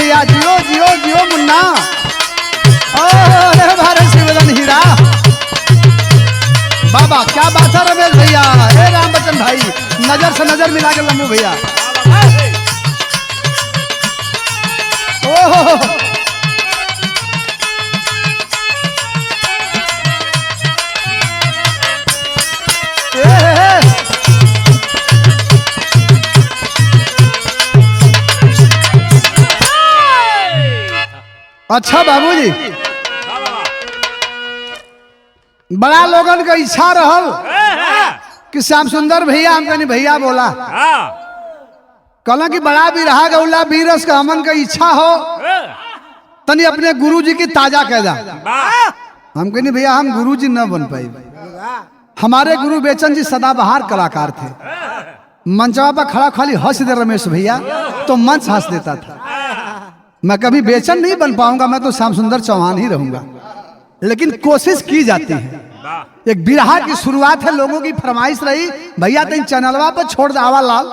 भैया, जियो जियो जियो मुन्ना। अरे भारत शिवदन हीरा, बाबा क्या बात है रमेश भैया। हे राम बच्चन भाई, नजर से नजर मिला के लम्बू भैया। ओहो अच्छा बाबूजी, बड़ा लोगन का इच्छा रहल कि श्याम सुंदर भैया हम कहीं भैया बोला कहला कि बड़ा भी रहा गौला बीरस का हमन का इच्छा हो तनी अपने गुरुजी की ताजा कैदा। हम कहीं भैया हम गुरुजी न बन पाई। हमारे गुरु बेचन जी सदाबहार कलाकार थे। मंचवा पर खड़ा खाली हंस दे रमेश भैया तो मंच हंस देता था। मैं कभी बेचन नहीं बन पाऊंगा, मैं तो श्याम सुंदर चौहान ही रहूंगा, लेकिन कोशिश की जाती है। एक बिरहा की शुरुआत है, लोगों की फरमाइश रही भैया तेन चैनलवा पर छोड़ दावा लाल।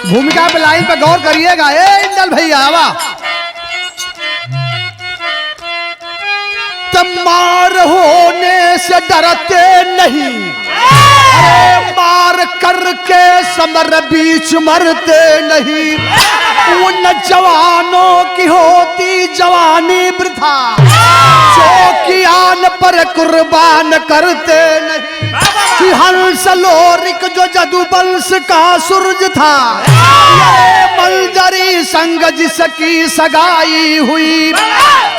भूमिका पे लाइन पे गौर करिएगा। ए इंदल भैया आवा। मार होने से डरते नहीं, अरे मार करके समर बीच मरते नहीं। उन जवानों की होती जवानी वृथा जो कियान पर कुर्बान करते नहीं। कि हंस लोरिक जो जदुवंश का सूरज था, ये मलजरी संग जिसकी सगाई हुई।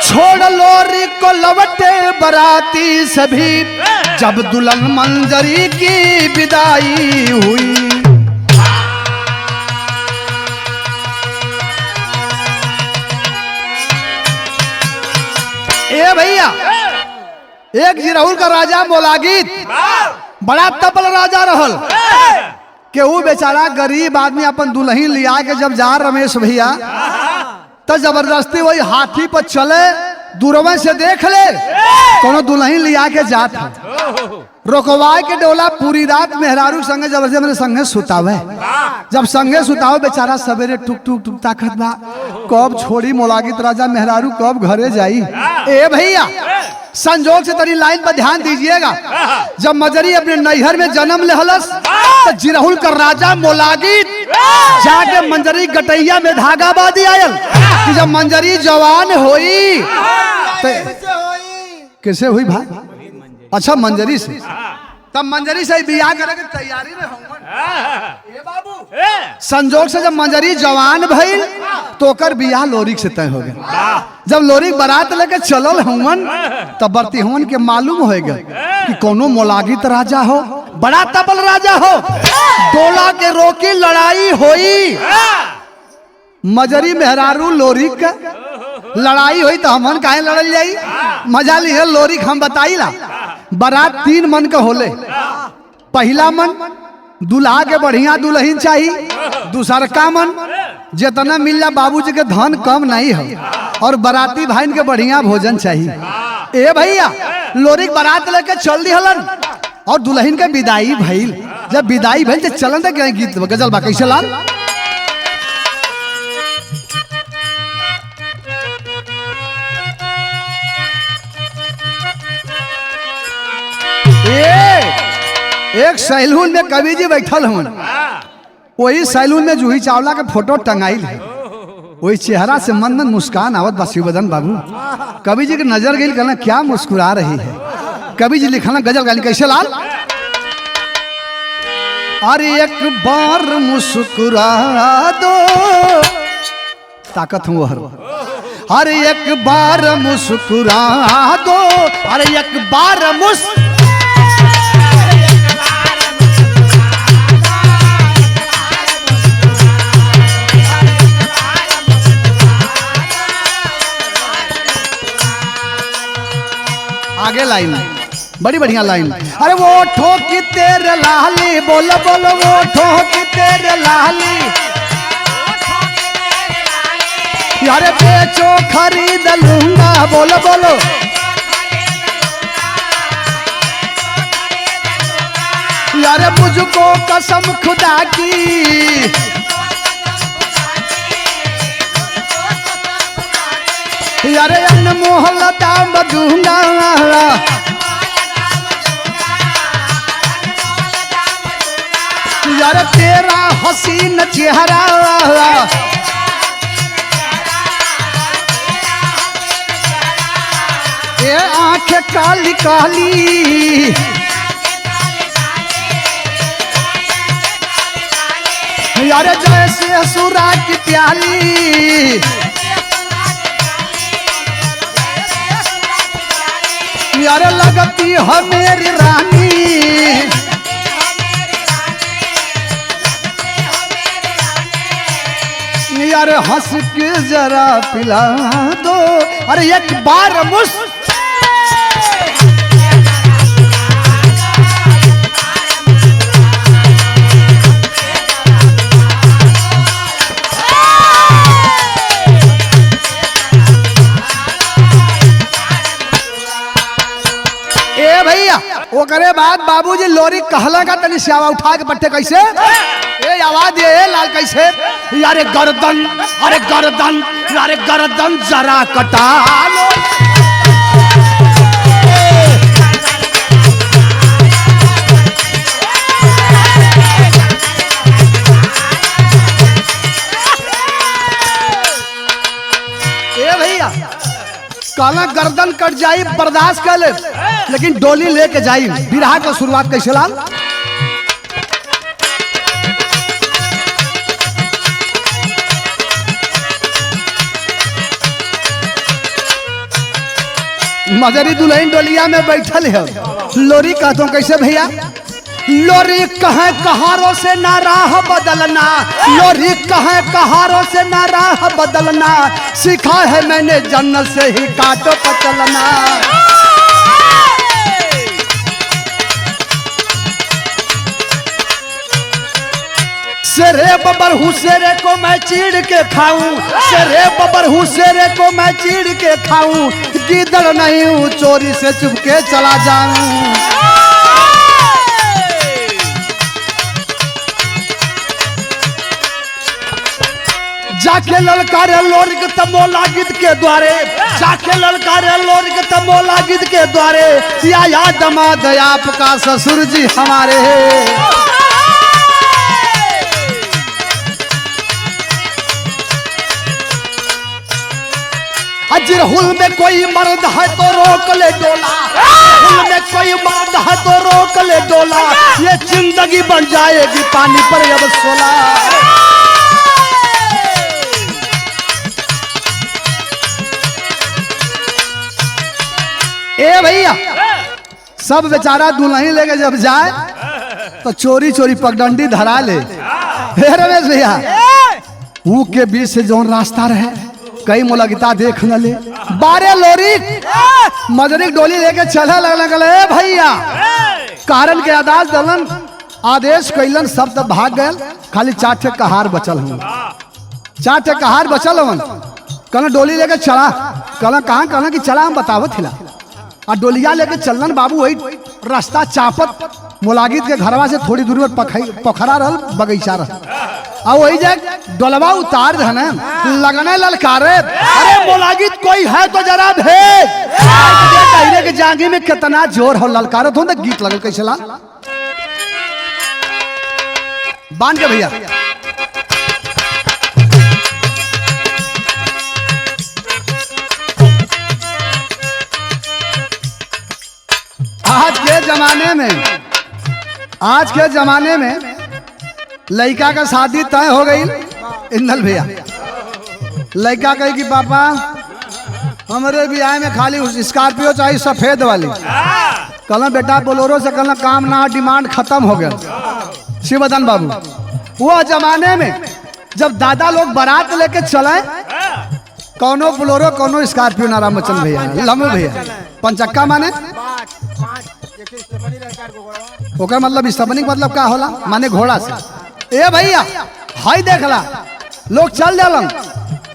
छोड़ लोरिक को लवटे बराती सभी, जब दुल्हन मंजरी की विदाई हुई। ए भैया, एक जिरहुल का राजा मोलागित बड़ा तपल राजा रहल के वो बेचारा गरीब आदमी अपन दुल्हन लिया के जब जा रमेश भैया तो जबरदस्ती वही हाथी पर चले, दूरवा से देख ले कोनो दुल्हन लिया के जात है, रोकवा के डोला पूरी रात मेहरारू संगे जबरदस्ती मेरे संगे सुतावे। जब संगे सुतावे बेचारा सवेरे टुक टुक टुक ताकत बा कब छोड़ी मोलागित राजा मेहरारू कब घरे जाई। ए भैया संजोग से तरी लाइन पर ध्यान दीजिएगा। जब मजरी अपने नैहर में जन्म लेहलस तो जिरहुल का राजा मोलागित जाके मंजरी गटैया में धागा बांधी आयल कि जब मंजरी जवान होई तो कैसे हुई भाई? अच्छा मंजरी से, तब मंजरी से बियाह करे के तैयारी में होंगे। ए बाबू संजोग से जब मंजरी जवान भइल तो ओकर बियाह लोरिक से तय हो गया। जब लोरिक बारात लेके चलल हुमन तब बरती हुमन के मालूम हो गया कि कोनो मोलागित राजा हो, बड़ा तपल राजा हो, डोला के रोकी लड़ाई होई। मजरी मेहरारू लोरिक का लड़ाई हुई तो हमन काहे लड़ल जाई? मजा लिहे लोरिक हम बताई ला। बारात 3 मन का होले। पहला मन दुल्हा के बढ़िया दुल्हन चाहिए, दूसरका मन जितना मिलला बाबूजी के धन कम नहीं है, और बाराती भाई के बढ़िया भोजन चाहिए। ए भैया लोरिक बारात लेके चल दी हलन और दुल्हन के विदाई भइल। जब विदाई भइल तो चलन तक गीत गजल बा कैसे लाल। एक सैलून में कवि जी बैठल हूँ, वही सैलून में जूही चावला के फोटो टंगाई है, वही चेहरा से मंदन मुस्कान आवत बा शिवदन बाबू। कवि जी के नजर गई कहना क्या मुस्कुरा रही है। कवि जी लिखना गजल गाली कैसे लाल। अरे एक बार मुस्कुरा दो, ताकत हूँ हर। अरे एक बार मुस्कुरा दो, अरे एक बार आगे लाइन बड़ी बढ़िया लाइन। अरे वो ठोकी तेरे लाली, बोलो बोलो वो ठोकी तेरे लाली। अरे बेचो खरीद लूंगा, बोलो बोलो। यारे मुझको कसम खुदा की, यारे अनमोल दाम दूंगा, यारे तेरा हसीन चेहरा, ये आंखें काली काली, यारे जैसे सुरा की प्याली, यारे लगती है मेरी रानी, यारे हंस के जरा पिला दो, अरे एक बार मुझ ओकरे बाद बाबूजी लोरी कहला का तनी श्यावा उठा के पट्टे कैसे ए आवाज ये लाल कैसे, यारे गर्दन, अरे गर्दन, यारे गर्दन जरा कटा लो, ए भैया कहला गर्दन कट जाई बर्दाश्त कर ले, लेकिन डोली लेके जाई। बिरहा का शुरुआत कैसे लाल, मजरी दुल्हन डोलिया में बैठल है, लोरी कहता हूँ कैसे भैया, लोरी कहे कहारों से ना राह बदलना, लोरी कहे कहारों से ना राह बदलना, सीखा है मैंने जन्नत से ही कांटों पर चलना। शेरे बबर हूँ शेरे को मैं चीड़ के खाऊं, शेरे बबर हूँ शेरे को मैं चीड़ के खाऊं, गीदड़ नहीं हूँ चोरी से चुपके चला जाऊं। जाके ललकारे लोरिक तमोला गिद के द्वारे, जाके ललकारे लोरिक तमोला गिद के द्वारे, या दमाद आपका ससुर जी हमारे। अजर हुल में कोई मर्द है तो रोक ले डोला, हुल में कोई मर्द है तो रोक ले डोला, ये जिंदगी बन जाएगी पानी पर अब सोला। ए भैया सब बेचारा दुल्हन लेके जब जाए तो चोरी चोरी पगडंडी धरा ले। हे रमेश भैया ऊ के बीच से जो रास्ता रहे कई मुलागिता देख न ले, बारे लोरी मजरी डोली लेके चला लगल भैया, कारण के आदेश दलन आदेश कैलन, सब तब भाग गए, खाली 4 ठे कहार बचल हूँ, 4 ठे कहार बचल हूँ। कहना डोली लेके चला, कहना कहाँ, कहना कि चला हम बतावत हिला, और डोलिया लेके चलन बाबू वही रास्ता चापत मोलागित के घरवा से थोड़ी दूरी पर पोखरा रहल, बगीचा रहल, और वही जाए डोलवा उतार देना लगने ललकारे, अरे मोलागित कोई है तो जरा भेज, कहने के जांगी में कितना जोर हो, ललकारे तो गीत लगल कैसे ला बांध के भैया। आज के जमाने में लड़का का शादी तय हो गई, इंदल भैया लड़का कही कि पापा हमारे ब्याह में खाली स्कॉर्पियो चाहिए सफेद वाली, कहना बेटा बोलोरो से कहना काम ना, डिमांड खत्म हो गया। शिवदन बाबू वो जमाने में जब दादा लोग बारात लेके चले, कौनो बोलोरो कौनो स्कॉर्पियो ना, रामचंद्र भैया लम्बू भैया पंचक्का माने ओकर मतलब स्तबनी मतलब का होला, माने घोड़ा से। ए भैया हाई देखला लोग चल जालन,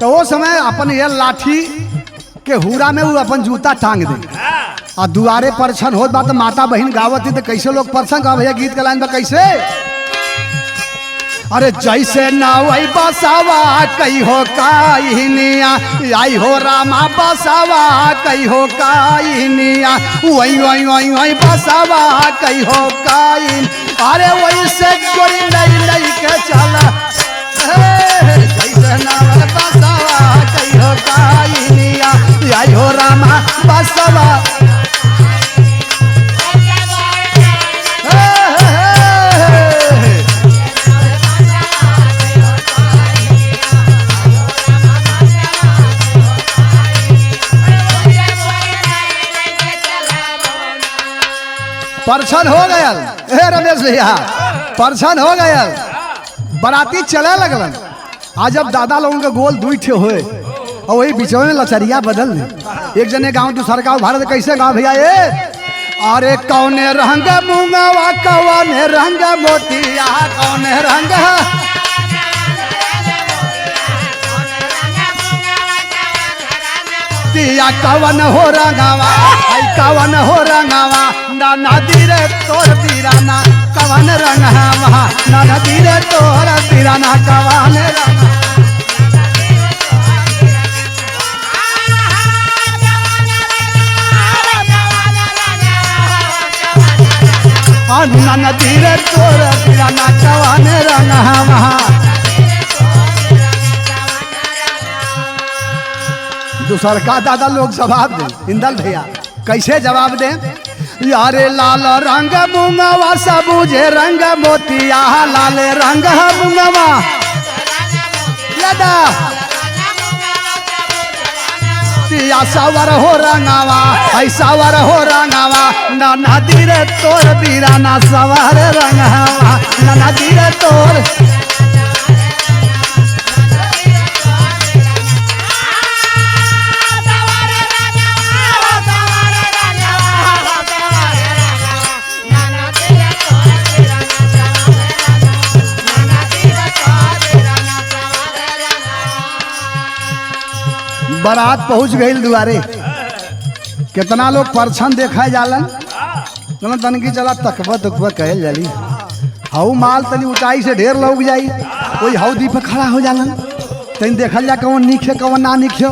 तो वो समय अपन ये लाठी के हुरा में वो अपन जूता टांग दे और दुआरे परछन होत बा तो माता बहन गावत थी तो कैसे लोग परछन गा भैया गीत का लाइन बा कैसे अरे जैसे नावई बसावा कई हो काइनिया आई हो रामा बसावा कई हो काइनिया वही वही वही वही बसावा कई हो काइन अरे वही से कोई नहीं नहीं के चला जैसे नावई बसावा कई हो काइनिया आई हो रामा बसावा परछन हो गया हे रमेश भैया परछन हो गया बराती चले लगलन आज जब दादा लोगों के गोल दुई ठे हुए और वही बीचों में लचरिया बदल एक जने गांव दूसर गांव भारत कैसे गांव भैया ये अरे कौने रंग मुंगवा कौने रंग मोतिया कौने रंग तिया कवन हो रंगावा कवन हो रंगावा ना नदी रे तोर दीराना कवन रंगावा ना नदी रे तोर दीराना कवन ना नदी रे तोर दीराना कवन रंगावा दूसर का दादा लोग जवाब दे इंदल भैया कैसे जवाब दे यारे लाल रंग मुंगवा सबूजे रंग मोतिया लाल रंग मुंगवा लदा तिया सावर हो रंगावा ऐसावर हो रंगावा ना नदी रे तोर दीराना सवार रंगावा ना नदी रे तोर बारात पहुंच गई दुआरे कितना लोग परछन देखा जालन तन की चला तकबा तकबा कहल जाली हाउ माल तनी ऊंचाई से ढेर लोग जाई कोई हाउ दी पे खड़ा हो जालन तन देखल जा कौन नीचे कौन ना नीचे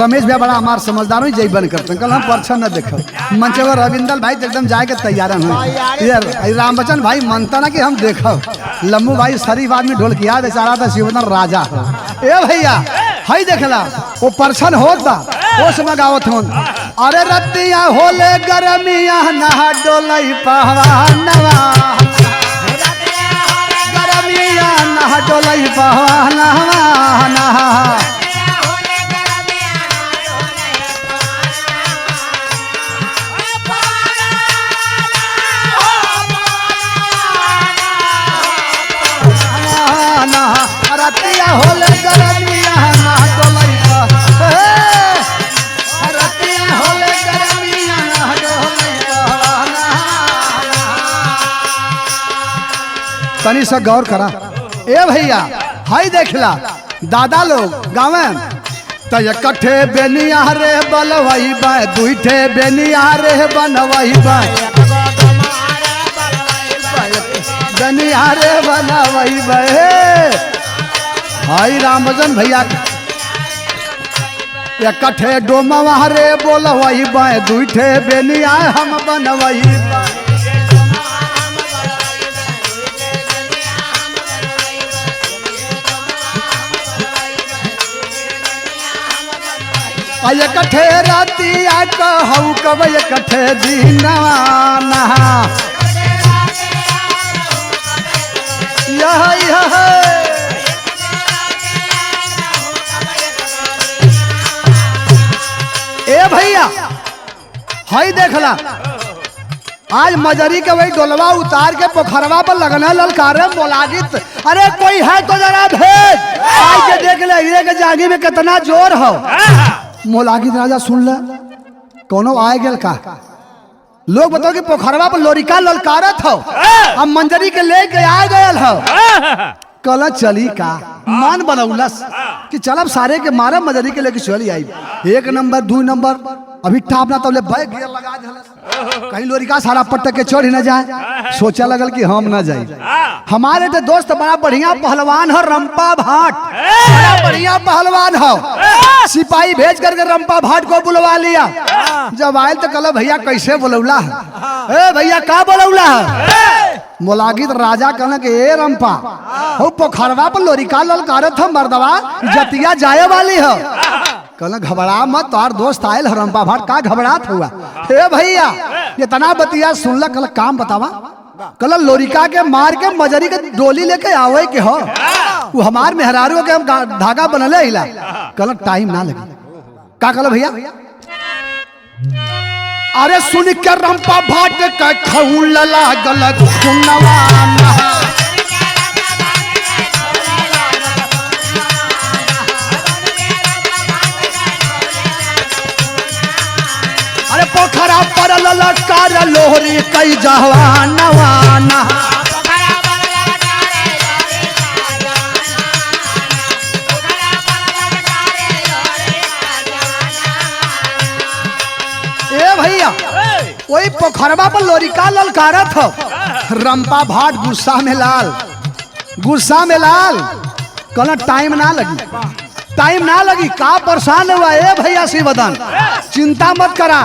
रमेश भैया बड़ा हमार समझदार हो जई बन करते कल हम परछन न देखो मंचवर रविंदर भाई एकदम जाए के तैयार हैं राम बच्चन भाई मनता ना कि हम देखो लम्बू भाई शरीफ आदमी ढोलकिया बेचारा था शिवनर राजा ए भैया हई देखला वो परछन होत बा वो समय गावत होन अरे रतिया होले गरमिया नहा डोलई पहवानवा गरमिया नहा डोलई पहवानवा रतिया होले गरमिया नहा डोलई रतिया होले गरमिया नहा डोलई तनी सा गौर करा ए भैया हाई देखला दादा लोग गाँव तो इकट्ठे बेनिया रे बलवई बा दुईठे बेनिया रे बनवई बा बेनिया रे बनवई बा हाई रामजन भैया इकट्ठे डोमवा रे बोलवई बा दुईठे बेनिया हम बनवई बा इकट्ठे रातिया कहू कब इकट्ठे दीनाना यह ए भैया हाई देखला आज मजरी के वही डोलवा उतार के पोखरवा पर लगना ललकारे मोलागित अरे कोई है तो जरा भेज आज के देख ले हीरे के जागी में कितना जोर हो मोलागित राजा सुन ले कोनो आए गेल का लोग बताओ कि पोखरवा पर लोरिका ललकारत हो अब मंजरी के लेके आ गयल हो कल चली का मन बनौलस कि चलब सारे के मारे मजरी के लेके चली आई। 1 नंबर 2 नंबर अभी टाप ना तबले बैग गियर लगा दे कहीं लोरिका सारा पटक के चढ़ न जाए। सोचा लगल कि हम ना जाए। हमारे तो दोस्त बड़ा बढ़िया पहलवान है रंपा भाट, बड़ा बढ़िया पहलवान है। सिपाही भेज करके रंपा भाट को बुलवा लिया। जब आये तो कल भैया कैसे बुलौला है? भैया का बुलौला है? मोलागित राजा कहना कि ए रंपा हो पोखरवा पर लोरिका ललकारत हम मर्दवा जतिया जाए वाली है। कहना घबरा मत, तोहार दोस्त आयल रंपा भाट का घबरात हुआ? हे भैया इतना बतिया सुनला। कल काम बतावा। कल लोरिका के मार के मजरी के डोली लेके आवे के हो। वो हमार मेहरारू के हम धागा बनले हिला। कल टाइम ना लगे का कल भैया? अरे सुन के रंपा भाट का खौल लागल सुनवाना। अरे पोखरा पर ललकार लोहरी कई जवानवाना। ए भैया वही पोखरवा पर लोरिका ललकारत हो। रंपा भाट गुस्सा में लाल, गुस्सा में लाल। कल टाइम ना लगी, टाइम ना लगी। का परेशान हुआ? ए भैया शिवदन चिंता मत करा।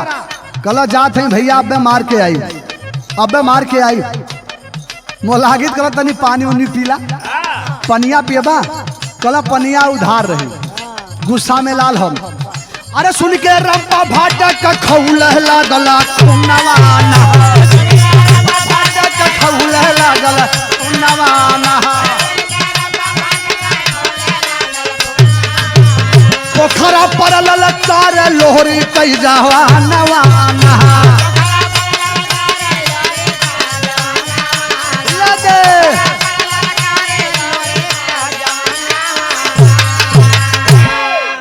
कल जात है भैया अब मार के आई, अब मार के आई। मोलागित कल तनी पानी उनी पीला, पनिया पियबा। कल पनिया उधार रही, गुस्सा में लाल हम। अरे सुन के रंपा भाट का खौल लागल सुनवाना। भाट का खौल लागल सुनवाना। पोखरा पर ललकार लोहरी कई जवानवाना।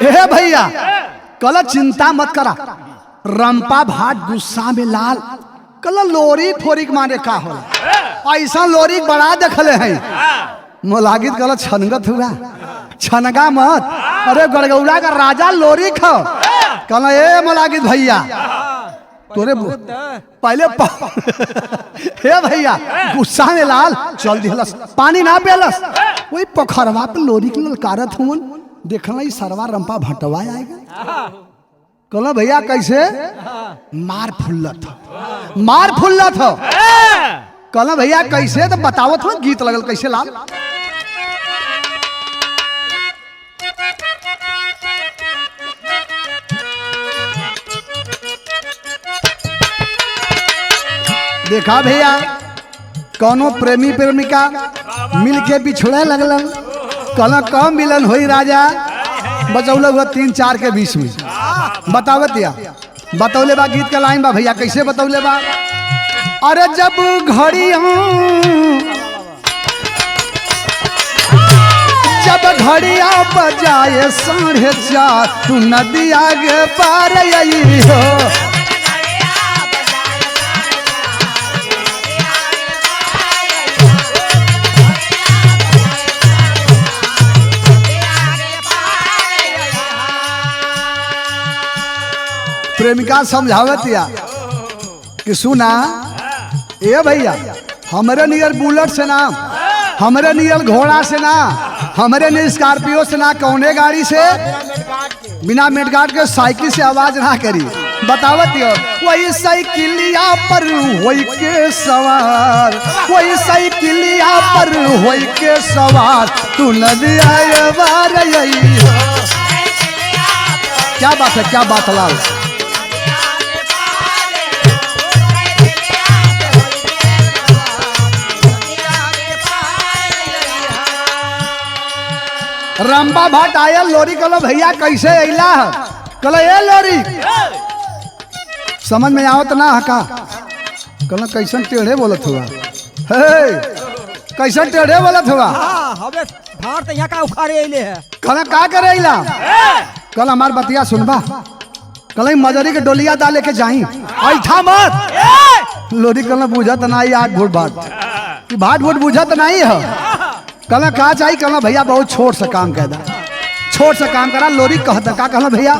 हे भैया कल चिंता मत करा। रंपा भाट गुस्सा में लाल। कल लोरी फोरिक मारे का होला? ऐसा लोरी बड़ा देखले हैं। मोलागित कल छनगत हुआ, छनगा मत। अरे गड़गौड़ा का राजा लोरी खो। कल ए मोलागित भैया तोरे पहले हे भैया गुस्सा में लाल चल दिलस, पानी ना पियलस। वही पोखरवा पे लोरी के ललकारत हुन। देखना ही सरवा रंपा भटवा आएगा। कल भैया कैसे मार फुल्लत हो, मार फुल्लत हो। कल भैया कैसे तो बतावत हो। गीत लगल कैसे लाल? देखा भैया कौनो प्रेमी प्रेमिका मिल के बिछड़े लगल। कल कम मिलन हुई राजा बचौल हुआ 3-4 के बीच में। बतावत या बतौले बा गीत का लाइन बा भैया कैसे बतौले बा? अरे जब घड़िया बजाए 4:30 तू नदी आगे पार आई हो। प्रेमिका समझावत या कि सुना ए भैया हमरे नियर बुलेट से ना, हमरे नियर घोड़ा से ना, हमरे नियर स्कॉर्पियो से ना, कौने गाड़ी से? बिना मेडगार्ड के साइकिल से आवाज ना करी। बतावत यो वही साइकिलिया पर होई के सवार, वही साइकिलिया पर होई के सवार तू नदी आए बार यही। क्या बात है, क्या बात लाल? रंपा भाट आया लोरी। कलो भैया कैसे अला? कलो ए लोरी समझ में आवत ना का? कलो कैसन टेढ़े बोलत हुआ? हे कैसन टेढ़े बोलत हुआ? हमें भाट यहाँ का उखाड़े अइले है। कल का करे अला? कल हमार बतिया सुनबा। कल मजरी के डोलिया दा लेके जाई। ऐठा मत। लोरी कल बुझत नहीं आठ भूट भाट कि भाट भूट बुझत नहीं है। कल कहा चाहिए? कल भैया बहुत छोट सा काम कह दा। छोट सा काम करा। लोरी कहता का कहला भैया,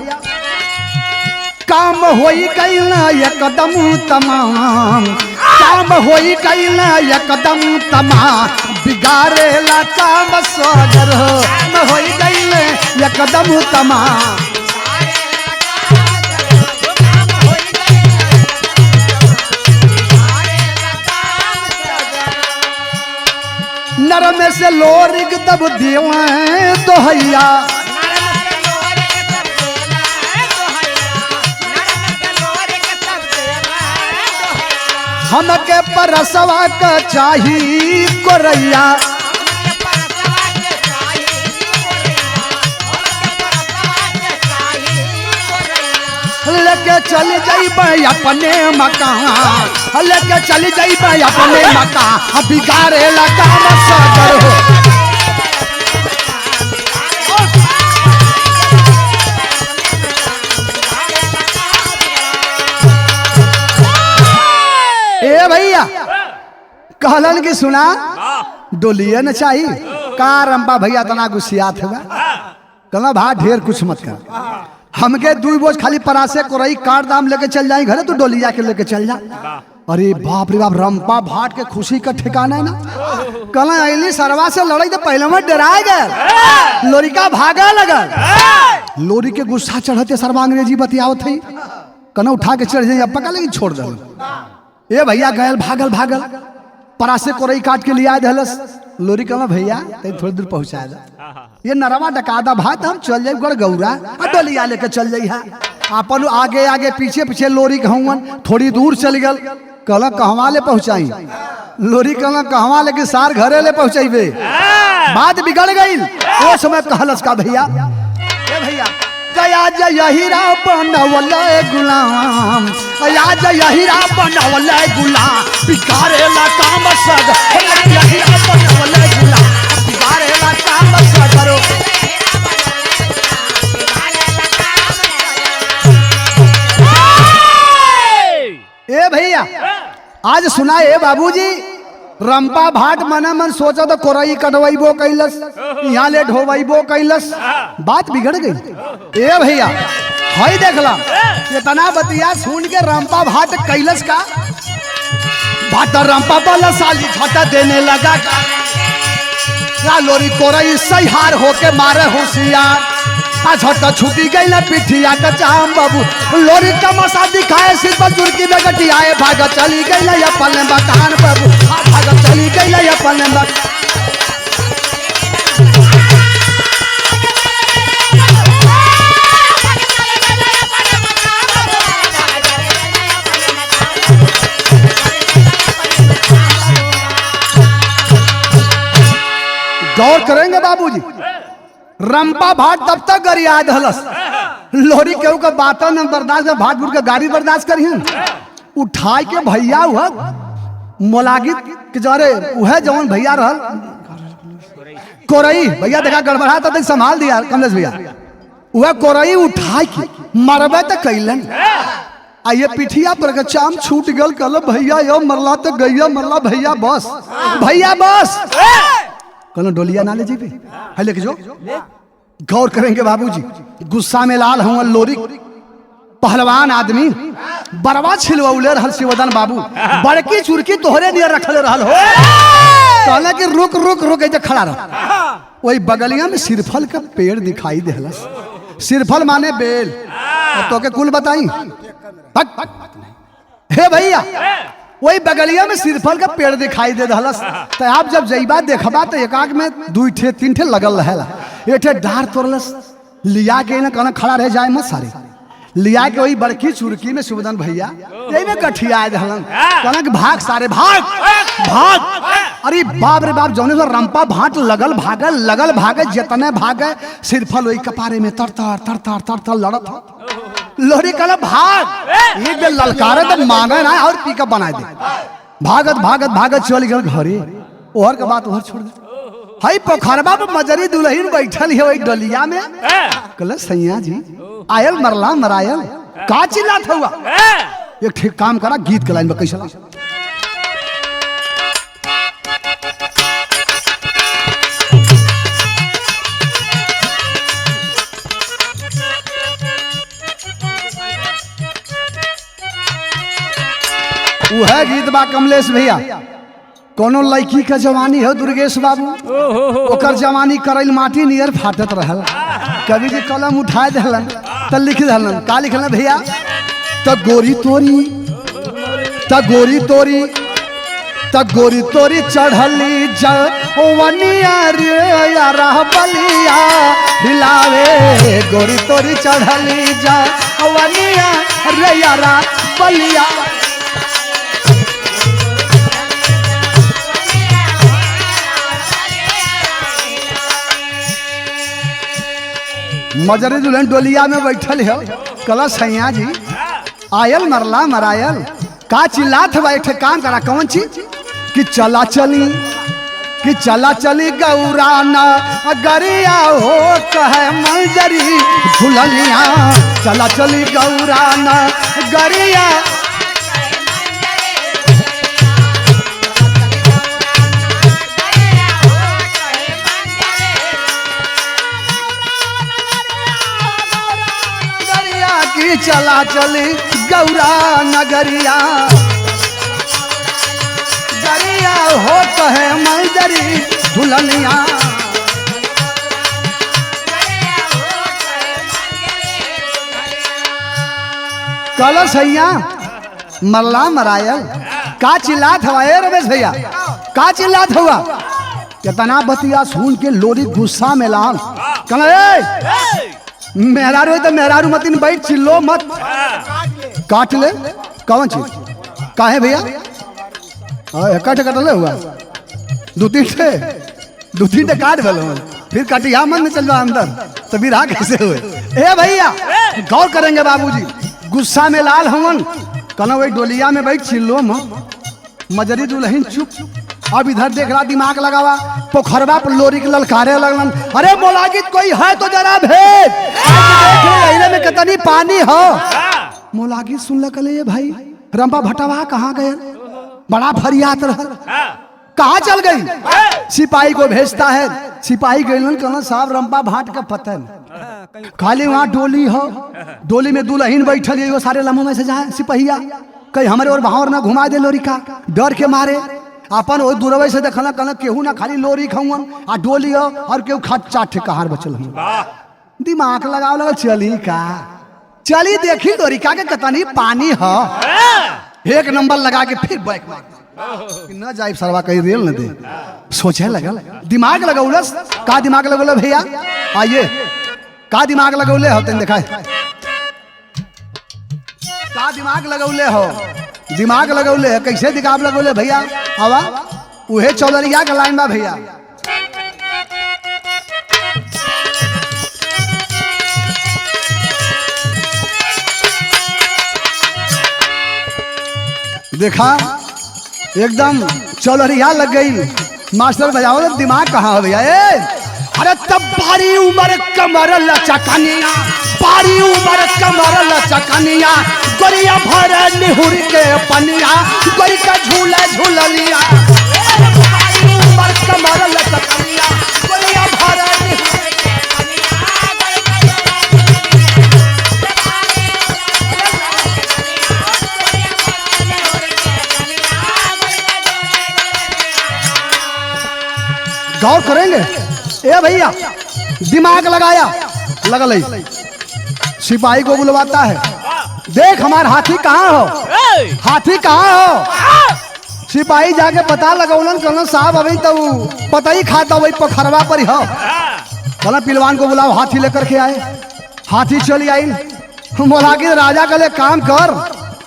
काम होई कैल एकदम तमाम, काम होई कैल एकदम तमाम, बिगाड़ेला काम सगर हो, काम होई कैल एकदम तमाम। नर में से लोरिक तब देवा दोहैया, हमके परसवा का चाही कोरैया, लेके चल जाइबे अपने मकान, लेके चल जाइबे अपने मकान, बिगाड़ेला काम सगर हो। ए भैया कहलन कि सुना डोलिए न चाहिए का रंपा भैया तना गुस्सियात हुआ। कहना भा ढेर कुछ मत कर, हमके 2 बोझ खाली परासे कोरई काट दाम लेके चल जाए घरे, तू डोलिया के लेके चल जा। अरे बाप रे बाप, रंपा भाट के खुशी का ठिकाना है ना। कहना अली सरवा से लड़ाई तो पहले में डराए गए, लोरी का भागा लगल। लोरी के गुस्सा चढ़ते सरवा अंग्रेजी बतियाओ थी, कहना उठा के चढ़ जाइए पका लेकिन छोड़ दे। ए भैया गयल भागल भागल परासे कोरई काट के लिया दहलस। लोरी कहना भैया थोड़ी दूर पहुंचा जा, ये नरवा डकादा भात हम चल जाए गड़ गौरा डोलिया लेके चल जाइए। अपन आगे आगे पीछे पीछे लोरी कहून थोड़ी दूर चल गल। कहला कहवा ले पहुंचाई, लोरी कहला कहवा लेके सार घरे ले पहुंचाइबे। बात बिगड़ गई। वो समय कहलस का भैया, ए भैया गया जहीरा बनवल गुलाम, गया जहीरा बनवल गुलाम, बिगाड़ेला काम सगर, जहीरा बनवल गुलाम, बिगाड़ेला काम सगर। ए भैया आज सुना ए बाबूजी, रंपा भाट मने मन सोचा तो कोरई कटवाइबो कैलस, यहाँ ले ढोवाइबो कैलस, बात बिगड़ गई। ए भैया हई देखला इतना बतिया सुन के रंपा भाट कैलस का, भाट रंपा वाला साली छाता देने लगा का, लोरी कोरई सही हार होके मारे होशियार, झट छुटी गई ना पिठिया का चाम बाबू, लोरी तमाशा दिखाए सिर पर चुरकी में गटियाए, भागा चली गई ना या पलने बकान बाबू, भागा चली गई ना या पलने बकान। गौर करेंगे बाबूजी, रंपा भाट तब तक गरिया दहलस, लोरी केहू का बातों न बर्दाश्त कर, भाट बुट का गाड़ी बर्दाश्त करी उठाई के भैया हुआ मोलागित के जरे वह जवन भैया रहल कोरई भैया देखा गड़बड़ा तो संभाल दिया कमलेश भैया, वह कोरई उठाई के मरबे तो कैलन, आ ये पिठिया पर के चाम छूट गल। कल भैया यो मरला तो गैया मरला, भैया बस भैया बस, कहना डोलिया ना ले जीबे है लेके जो। गौर करेंगे बाबूजी, गुस्सा में लाल हुआ लोरी, पहलवान आदमी बरवा छिलवौले रहल शिवदन बाबू, बड़की चुरकी तोहरे नियर रखल रहल हो। कहला कि रुक रुक रुक ऐसे खड़ा रह। वही बगलिया में सिरफल का पेड़ दिखाई देहलस, सिरफल माने बेल। अब तो के कुल बताई हे भैया, वही बगलिया में सिरफल का पेड़ दिखाई दे दहलस। तो आप जब जइबा देखबा तो एकाक में 2 ठे 3 ठे लगल रहेला, एक ठे डार तोड़लस लिया के ना कहना खड़ा रह जाए मत सारे, लिया के वही बड़की चुरकी में शिवदन भैया यही में गठिया दहलन, कहना कि भाग सारे भाग भाग। अरे बाप रे बाप, जौने से रंपा भाट लगल भागे, जितने भागे सिरफल वही कपारे में तर तर तर तर तर तर लड़त। लोरी कहला भाग, एक बेर ललकारे तो मांगे ना और पिकअप बना दे। भागत भागत भागत चल गल घरे, ओहर के बात ओहर छोड़ दे। हई पोखरबा पर मजरी दुल्हन बैठल है वही डलिया में। कहला सैया जी आयल मरला मरायल का चिल्लात हुआ, एक ठीक काम करा गीत के लाइन में कैसा है गीत बा कमलेश भैया। कोनो लड़की के जवानी हो दुर्गेश बाबू, ओकर जवानी करैल माटी नियर फाटत रहल। कवि जी कलम उठाए दिलन तो लिख दिलन, का लिखल भैया? तो गोरी तोरी चढ़ली जवनिया रे यारा बलिया हिलावे, गोरी तोरी चढ़ली जवनिया रे यारा बलिया। मजरी दुल्हन डोलिया में बैठल है, कलश सैया जी आयल मरला मरायल का चिल्लात है? एक काम करा, कौन चीज? कि चला चली गौराना गरिया हो कहे मंजरी झुलनिया, चला चली गौराना गरिया। की चला चली गौरा नगरिया गरिया हो कहे मंजरी झुलनिया। कलश भैया मरला मरायल का चिल्लात हुआ? रमेश भैया का चिल्लात हुआ? कितना बतिया सुन के लोरी गुस्सा में लाल कहला, मेहरारू है तो मेहरारू मत बैठ, चिल्लो मत, काट ले। कौन चीज का है भैया? कटले हुआ दो तीन टे काट गल, फिर कटिया मन में चल जाओ अंदर, तो बिरहा कैसे हुए? ए भैया गौर करेंगे बाबूजी, गुस्सा में लाल हमन कहना वही डोलिया में बैठ, चिल्लो मत। मजरी दुल्हन चुप, अब इधर देख रहा दिमाग लगावा, पोखरवा पर लोरी के ललकारे लगलन, अरे मोलागित कोई है तो जरा भेद, देख में कितनी पानी हो। मोलागित सुन लकले ये भाई रंपा भटवा कहाँ गए? बड़ा फरियाद रहा, कहाँ चल गई? सिपाही को भेजता है, सिपाही गए कहना साहब रंपा भाट का पतन, खाली वहाँ डोली हो, डोली में दुल्हन बैठल है, वो सारे लम्बों में से जाए सिपहिया कहीं हमारे और भावर ना घुमा दे लोरी का, डर के मारे अपन वो दूरवे से देखना कहना केहू ना खाली लोरी खाऊन आ डोली हो और केहू खाट चाट कहार बचल हूँ। दिमाग लगाओ लगा, चली का चली देखी लोरी का के कतनी पानी हो, एक नंबर लगा के फिर बैक मार न जाए सरवा कहीं रेल न दे। सोचे लगल दिमाग लगौलस, का दिमाग लगौल भैया? आइए का दिमाग लगौले हो? तेन दिखाए का दिमाग लगौले हो? दिमाग लगौले है, कैसे दिमाग लगौले भैया? हवा उहे चौधरिया का लाइन बा भैया। देखा एकदम चौधरिया लग गई, मास्टर बजाओ दिमाग कहाँ हो भैया? अरे तब बारी उम्र कमर लचकनिया, बारी उम्र कमर लचकनिया, गोरिया भर निहुर के पनिया, गोरी का झूला झूलनिया, बारी उम्र कमर लचकनिया, गोरिया भर निहुर के पनिया। गौर करेंगे ए भैया, दिमाग लगाया लगल, सिपाही को बुलवाता है, देख हमार हाथी कहाँ हो, हाथी कहाँ हो? सिपाही जाके पता लगौलन, कहना साहब अभी तो पता ही खाता वही पोखरवा पर हो। कहना पिलवान को बुलाओ, हाथी लेकर के आए, हाथी चली आई। बोला कि राजा कहले काम कर,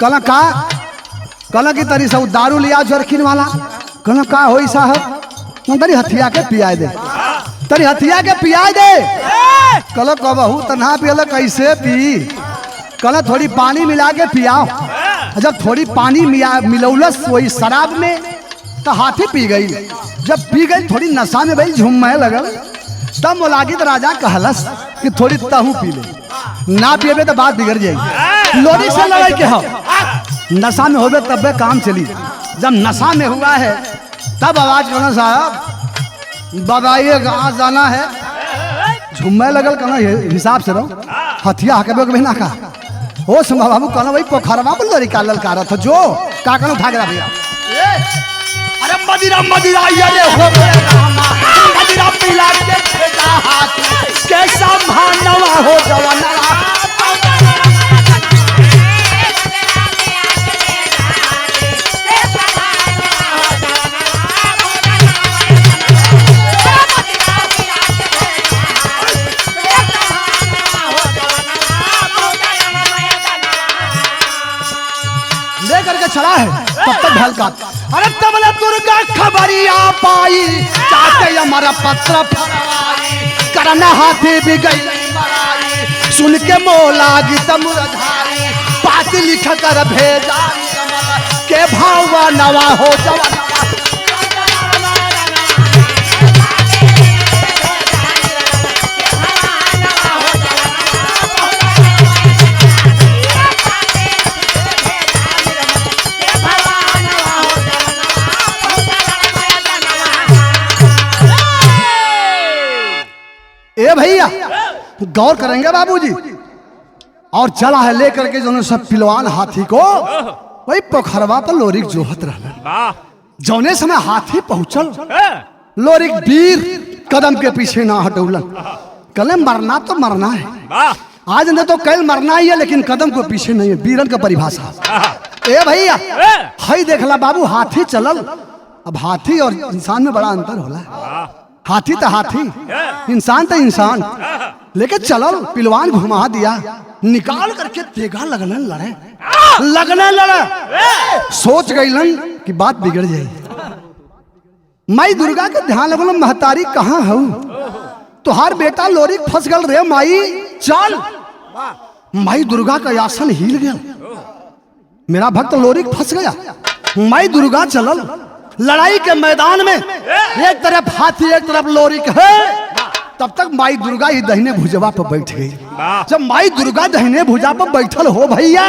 कहना का? कहना कि तरी सब दारू लिया जरकिन वाला, कहना का हो साहब? तरी हथिया के पिया दे, तरी हथिया के पिया दे। कहलो कबहू तना पियल कैसे पी? कहना थोड़ी पानी मिला के पियाओ। जब थोड़ी पानी मिलौलस वही शराब में तो हाथी पी गई, जब पी गई थोड़ी नशा में भाई झूमने लगल, तब मोलागित राजा कहलस कि थोड़ी तहू पी ले, ना पिएबे तो बात बिगड़ जाएगी। लोरी से लड़ाई के हो, नशा में होबे तब काम चली, जब नशा में हुआ है तब आवाज करना साहब बताइए कहाँ जाना है? झुम्मे लगल कहना हिसाब से रहो, हथिया हकबे के बिना का हो सुमा बाबू कहना भाई पोखरवा पर लड़का ललका रहा था जो का करो उठा के ला भैया अरे मदिरा मदिरा ये रे हो रामा मदिरा पिला के भेजा हाथ कैसा भानवा हो जवाना करके चला है तब तक ढलका अरे तबले दुर्गा खबरिया पाई चाहते हमारा पत्र फरवाई करना हाथी भी गई मराई सुन के मोला गीत मुरझाई पाती लिख कर भेजा के भावा नवा हो जवाना ए भैया गौर करेंगे बाबूजी और चला है लेकर के जो सब पिलवान हाथी को वही पोखरवा पर लोरिक जोहत रहा जौने समय हाथी पहुंचल लोरिक वीर कदम के पीछे ना हटौलन कल मरना तो मरना है आज नहीं तो कल मरना ही है लेकिन कदम को पीछे नहीं है वीरन का परिभाषा ए भैया हई देखला बाबू हाथी चलल अब हाथी और इंसान में बड़ा अंतर होला हाथी तो हाथी इंसान तो इंसान लेके चलल पिलवान घुमा दिया निकाल करके तेगा लगने लड़े सोच गईलन कि बात बिगड़ जाएगी माई दुर्गा के ध्यान लगल महतारी कहाँ हूँ तुहार बेटा लोरिक फंस गल रे माई चल माई दुर्गा का आसन हिल गया मेरा भक्त लोरिक फंस गया माई दुर्गा चलल लड़ाई के मैदान में एक तरफ हाथी एक तरफ लोरिक है तब तक माई दुर्गा ही दहिने भुजवा पर बैठ गई जब माई दुर्गा दहिने भुजा पर बैठल हो भैया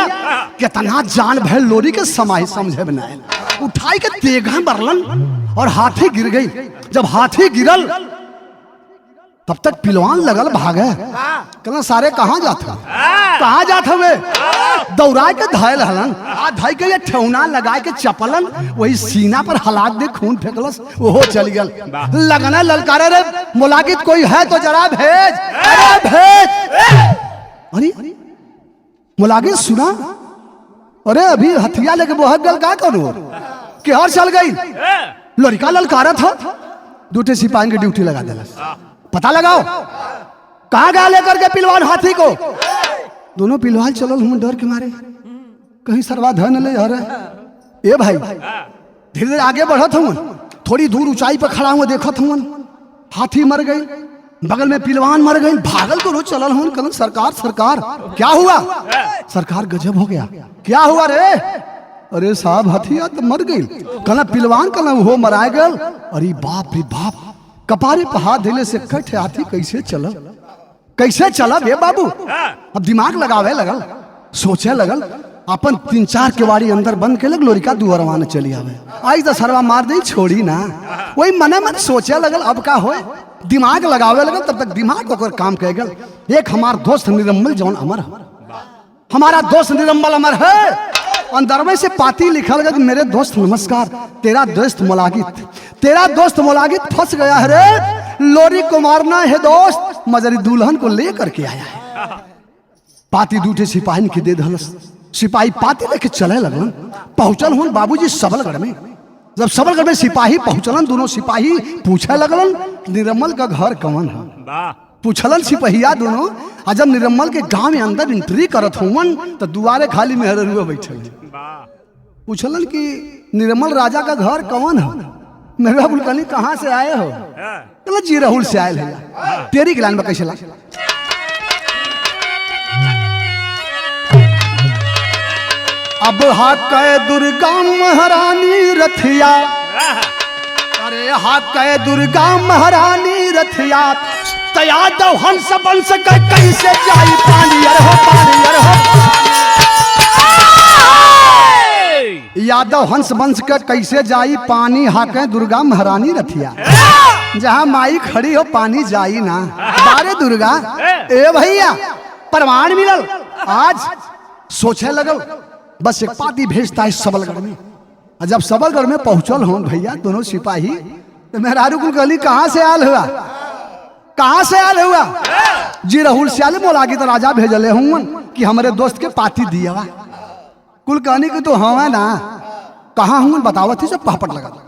कितना जान भय लोरी के समाई समझे बनाए उठाई के तेगा बरलन और हाथी गिर गई जब हाथी गिरल तब तक पिलवान लगल भागे कहना सारे कहाँ जाते हुए दौड़ा के धायल हलन आ धाई के ठेहुना लगा के चपलन वही सीना पर हलाक दे खून फेंकलस वो चल गल लगना ललकारे रे मुलाकित कोई है तो जरा भेज अरे भेज अरे मुलाकित सुना अरे अभी हथिया लेके बहुत गल का करो कि हर चल गई लड़का ललकारा था दूसरे सिपाही की ड्यूटी लगा देला पता लगाओ कहाँ गया लेकर के पिलवान हाथी को दोनों पिलवान चलो हम डर के मारे कहीं सरवा धन ले अरे ए भाई धीरे धीरे आगे बढ़त हूँ थोड़ी दूर ऊंचाई पर खड़ा हुआ देखत हूँ हाथी मर गई बगल में पिलवान मर गई भागल तो रोज चलल हूँ कल सरकार क्या हुआ सरकार गजब हो गया क्या हुआ रे अरे साहब हथिया तो मर गई कल पिलवान कल वो मराए गल अरे बाप रे बाप कपारे पर हाथ धैले से कट हाथी कैसे चला बे बाबू अब दिमाग लगावे लगल सोचे लगल अपन 3-4 केवाड़ी अंदर बंद के लग लोरिका दुआरवा न चली आवे आई तो सरवा मार दे छोड़ी ना वही मने मन सोचे लगल अब का होए दिमाग लगावे लगल तब तक दिमाग ओकर काम कह गल एक हमार दोस्त निरम्मल जौन अमर हमारा दोस्त निरम्मल अमर है अंदर में से पाती लिखल गया मेरे दोस्त नमस्कार तेरा दोस्त मुलागित फंस गया है रे लोरी को मारना है दोस्त मजरी दुल्हन को लेकर के आया है पाती दूठे सिपाही के दे धलस सिपाही पाती लेके चले लगन पहुंचल हूं बाबूजी सबलगढ़ में जब सबलगढ़ में सिपाही पहुंचलन दोनों सिपाही पूछे लगलन निरम्मल का घर कौन है पूछलन सिपहिया दोनों और जब निरम्मल के गांव में अंदर एंट्री करत हुवन तो दुआरे खाली मेहरुआ बैठल पूछलन कि निरम्मल राजा का घर कौन है मेरा बुलकनी कहाँ से आए हो चलो जी राहुल से आए है तेरी गिलान में कैसे ला अब हाथ दुर्गा महारानी रथिया अरे हाथ दुर्गा महारानी रथिया यादव हंस बंस कैसे जाई पानी यादव हंस बंस का कैसे जाई पानी हाके दुर्गा महारानी रथिया जहाँ माई खड़ी हो पानी जाई ना बारे दुर्गा ए भैया प्रमाण मिलल आज सोचे लगल बस एक पाती भेजता है सबलगढ़ में। और जब सबलगढ़ में पहुंचल हो भैया दोनों सिपाही, तो मेहरारू कुल कहली कहाँ से आल हुआ, कहाँ से आल हुआ? जी राहुल श्याल मोलागी तो राजा भेजले हूँ कि हमारे दोस्त के पाती दिया। कुल कहनी कि तो हाँ ना, कहाँ हूँ बतावत थी, सब पापड़ लगा।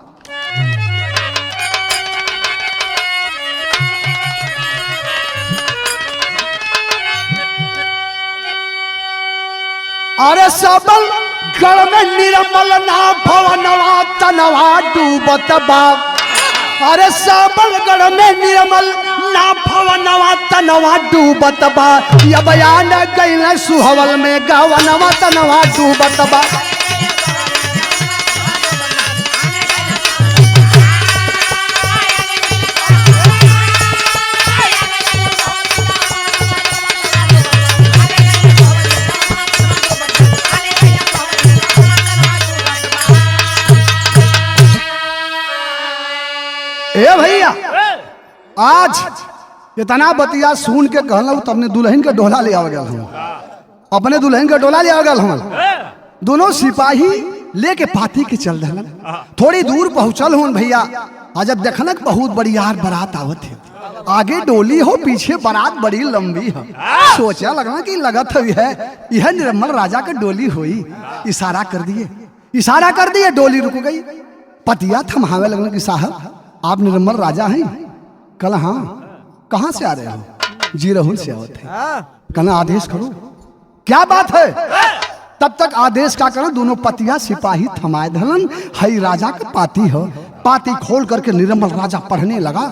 अरे सबलगढ़ में निर्मल ना भवनवा तनवा डूबत बा। अरे सबलगढ़ में निर्मल ना भवनवा तनवा डूबत बा। ये बयान गई सुहवल में गवनवा तनवा डूबत बा। ए भैया आज इतना बतिया सुन के कहल तबने दुल्हन के डोला ले आ गया हूँ, अपने दुल्हन के डोला ले आ गया हूँ। दोनों सिपाही लेके पाती के चल रहे, थोड़ी दूर पहुंचल हूँ भैया। आज जब देखलक बहुत बड़ी यार बारात आवत है, आगे डोली हो पीछे बारात बड़ी लंबी है। सोचा लगना कि लगत है यह निर्मल राजा के डोली हुई। इशारा कर दिए, इशारा कर दिए, डोली रुक गई। पतिया थमावे लगना कि साहब आप निर्मल राजा हैं? कल हाँ। कहाँ से आ रहे हो? जी राहुल से आवत है। कहना आदेश करो, क्या बात है? तब तक आदेश का करो। दोनों पतिया सिपाही थमाए धलन, हई राजा का पाती हो। पाती खोल करके निर्मल राजा पढ़ने लगा।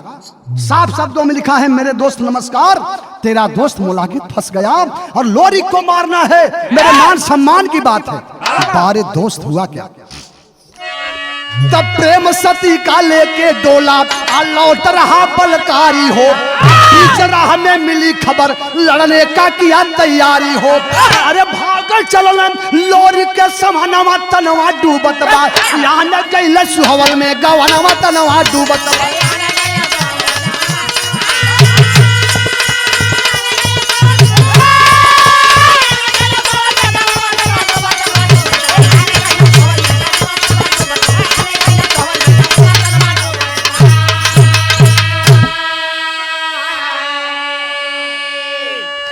साफ शब्दों में लिखा है, मेरे दोस्त नमस्कार, तेरा दोस्त मोलागित फंस गया और लोरी को मारना है, मेरे मान सम्मान की बात है। बारे दोस्त हुआ क्या? तब प्रेम सती का लेके डोला लौट रहा बलकारी हो। बीच राह में मिली खबर लड़ने का किया तैयारी हो। अरे भागल चलन लोरी के समानवा तनवा डूबत बा। यहाँ न गइल सुहवल में गवनवा तनवा डूबत बा।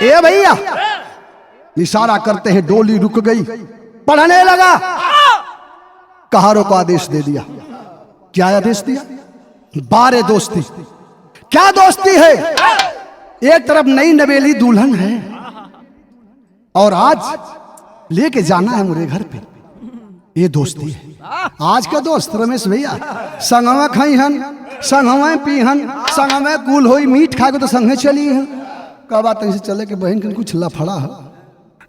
ए भैया इशारा करते हैं, डोली रुक गई, पढ़ने लगा। कहारों को आदेश दे दिया। क्या आदेश दिया? बारे दोस्ती। क्या दोस्ती है? एक तरफ नई नवेली दुल्हन है और आज लेके जाना है मुझे घर पे, ये दोस्ती है। आज का दोस्त रमेश भैया संगवा खाई हन, संगवा पीहन, संगवा कुल होई, मीठ खाए को तो संगे चली हन। का बात से चले कि बहन के कुछ लफड़ा है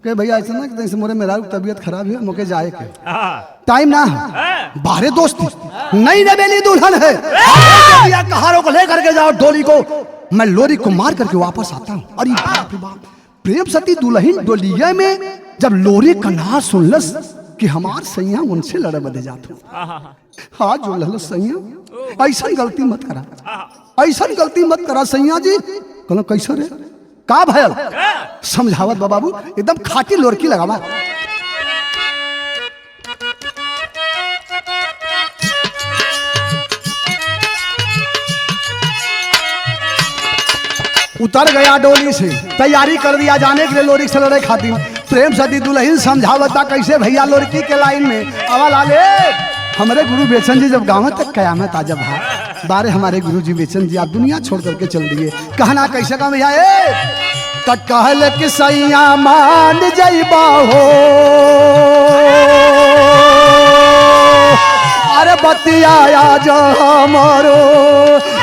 के भैया, ऐसा ना कि मोरे मेरा तबीयत खराब है, मुके जाए के टाइम ना है। बाहरे दोस्ती, नई नवेली दुल्हन है। भैया कहारों को लेकर के जाओ डोली को, मैं लोरी को मार करके वापस आता हूँ। अरे बाप रे बाप, प्रेम सती दुल्हन डोलिया में जब लोरी का नाम सुनलस कि हमार सैया उनसे लड़े बदे जात हो। हाँ जो लल सैया ऐसा गलती मत करा, ऐसा गलती मत करा सैया जी। कहना कैसा रे का भयल? समझावत बाबू एकदम खाटी लोरकी लगावा। उतर गया डोली से, तैयारी कर दिया जाने के लिए लोरी से लड़े खातिर। प्रेम सती दुल्हन समझावता कैसे भैया लोरकी के लाइन में अवल आले। हमारे गुरु बेचन जी जब गाँव तक कयामत आ जब बारे हमारे गुरु जी बेचन जी आप दुनिया छोड़ करके चल दिए। कहना कैसे का भैया तो कहल कि सैया मान जइबा हो। अरे बतिया जा हमारो,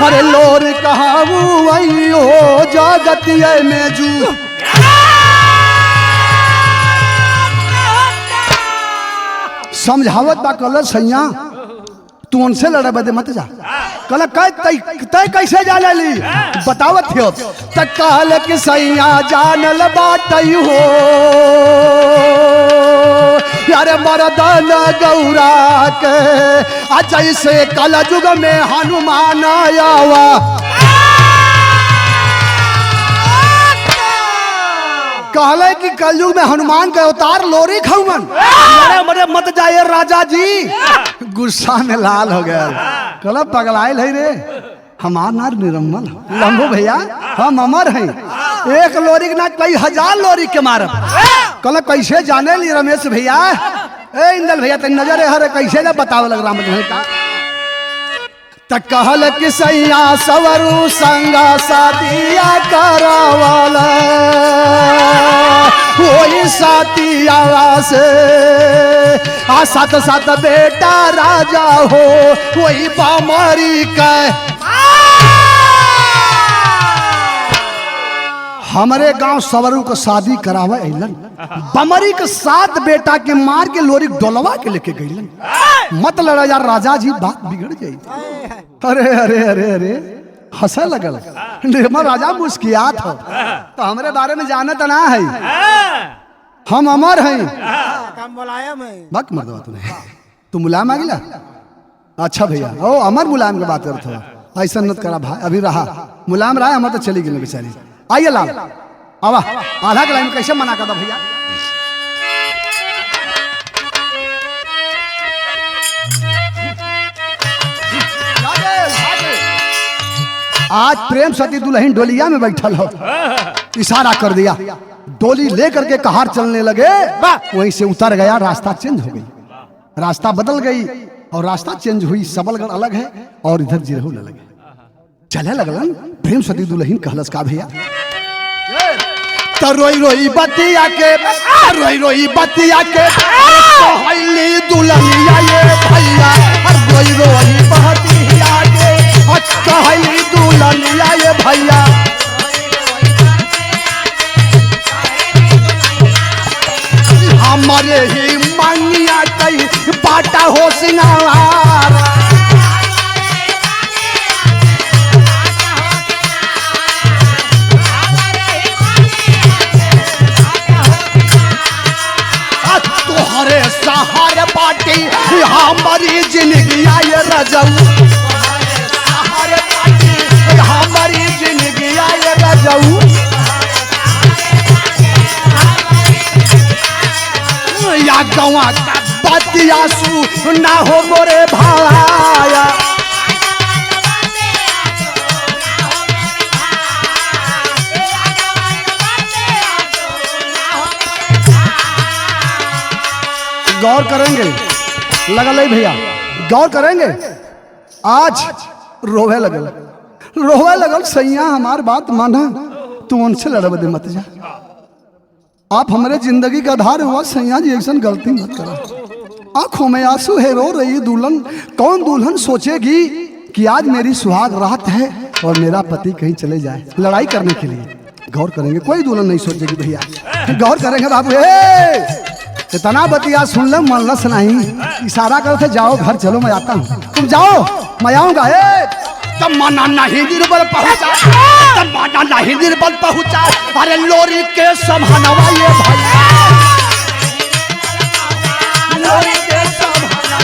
अरे लोर कहाऊ वही हो जगतिये में जू। समझावत बा कल सैया तू उनसे लड़े बदे मत जा। कल तय कैसे जा ली बतावत हो। त कहल कि सैया जानल बाटई हो। अरे मर्दन गौरा के जैसे कल युग में हनुमान आवा। कहले कि कलयुग में हनुमान का अवतार लोरी खौमन। मरे मरे मत जाए राजा जी, गुस्सा में लाल हो गया। कहला पगलाइल है रे, हमार नार निरम्मल लंबू भैया, हम अमर हैं, एक लोरी के ना कई हजार लोरी के मारब। कहला कैसे जाने ली रमेश भैया, ए इंदल भैया तेरी नजर है कैसे ना बतावे लग राम जी का। त कहल कि सैया सवरू संगा साथिया करावाला, वही साथिया से आ साथ साथ बेटा राजा हो, वही बामरी का हमारे गांव सवरू को शादी करावे अइलन, बमरी के 7 बेटा के मार के लोरी डोलवा के लेके गइलन। मत लड़ा यार राजा जी, बात बिगड़ गई। अरे अरे अरे अरे हंसे लगल। निर्मल राजा मुस्कियात हो, तो हमारे बारे में जानत ना है, हम अमर हैं। काम मुलायम है। बक मत बात नहीं, तू मुलायम आ गिला। अच्छा भैया, ओ अमर मुलायम की बात करत हो, ऐसा मत करा भाई, अभी रहा मुलायम रहा, हम तो चली गई बेचारी। आइए लाल आवा, आधा के लाइन में कैसे मना करता भैया। आज प्रेम सती दुल्हन डोलिया में बैठल हो, इशारा कर दिया, डोली लेकर के कहार चलने लगे, वहीं से उतर गया, रास्ता चेंज हो गई, रास्ता बदल गई और रास्ता चेंज हुई, सबलगढ़ अलग है और इधर जिरहुल अलग है। चले लगलन प्रेम सती दुल्हन कहलस का भैया, तो रोई रोई बतिया के, रोई रोई बतिया के कहली दुल्हनिया ये भैया, रोई रोई बतिया के कहली दुल्हनिया ये भैया, हमारे ही मंगिया कई बाटा हो सिंगार, तोहरे सहारे बाटी हमारी जिंदगी आए रजऊ, सहारे बाटी हमारी जिंदगी आए रजऊ, या गवा का बतिया सु ना हो मोरे भाया, गौर करेंगे लगल है भैया, गौर करेंगे। आज रोवे लगल, रोवे लगल, सैया हमार बात माना, तू उनसे लड़ब दे मत जा, आप हमारे जिंदगी का आधार हुआ, सैया जी ऐसा गलती मत करो। आंखों में आंसू है, रो रही दुल्हन, कौन दुल्हन सोचेगी कि आज मेरी सुहाग रात है और मेरा पति कहीं चले जाए लड़ाई करने के लिए। गौर करेंगे, कोई दुल्हन नहीं सोचेगी भैया, गौर करेंगे बाबू। इतना बतिया सुन ले, मनलस नहीं, इशारा करते जाओ घर चलो, मैं आता हूँ, तुम जाओ मैं आऊंगा। तब माना नहीं निर्बल पहुंचा, तब माना नहीं निर्बल पहुंचा, अरे लोरी के संभालवा ये भैया, लोरी के संभालवा,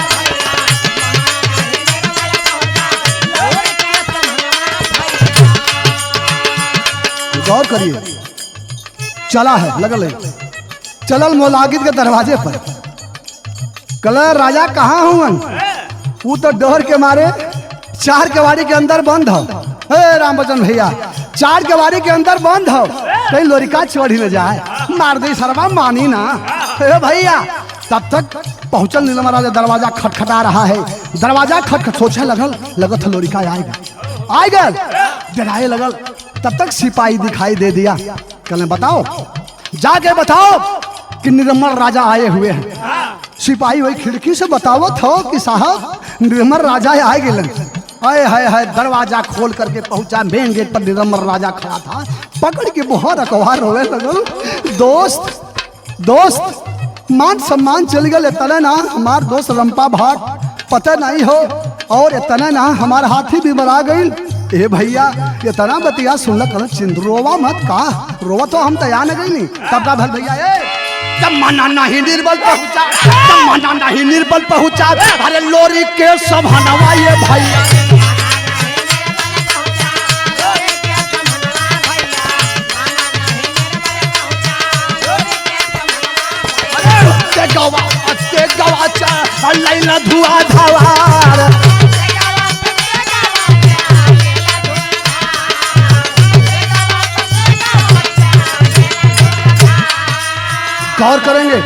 गौर करिए, चला है लगल है, चलल मोलागिद के दरवाजे पर, कल राजा कहाँ हुआ, वो तो डर के मारे 4 केवाड़ी के अंदर बंद हो। हे राम बचन भैया, 4 केवाड़ी के अंदर बंद हो, कहीं लोरिका चोरी न जाए, मार दे सरवा, मानी ना। हे भैया, तब तक पहुंचल नीलम राजा, दरवाजा खटखटा रहा है, दरवाजा खटखट, सोचे लगत लोरिका आए गल, डराए लगल। तब तक सिपाही दिखाई दे दिया, कहने बताओ, जाके बताओ कि निर्मल राजा आए हुए हैं। सिपाही वही खिड़की से बतावत हो कि साहब निर्मल राजा आए गए। आए हाय, दरवाजा खोल करके पहुंचा, मेन गेट पर निर्मल राजा खड़ा था, पकड़ के बहुत अखबार रोवे लगल, दोस्त मान सम्मान चल गए, इतना ना हमार दोस्त रंपा भाट पता नहीं हो, और इतना ना हमार हाथी भी मरा गई। ए भैया, इतना बतिया सुन लग, रोवा मत का, रोवा तो हम तैयार गई नहीं। तब का भल भैया, जब माना नहीं निर्बल पहुंचा, जब माना नहीं निर्बल पहुंचा, अरे लोरी के संभालवा ये भैया, लैला धुआ धवार। गौर करेंगे,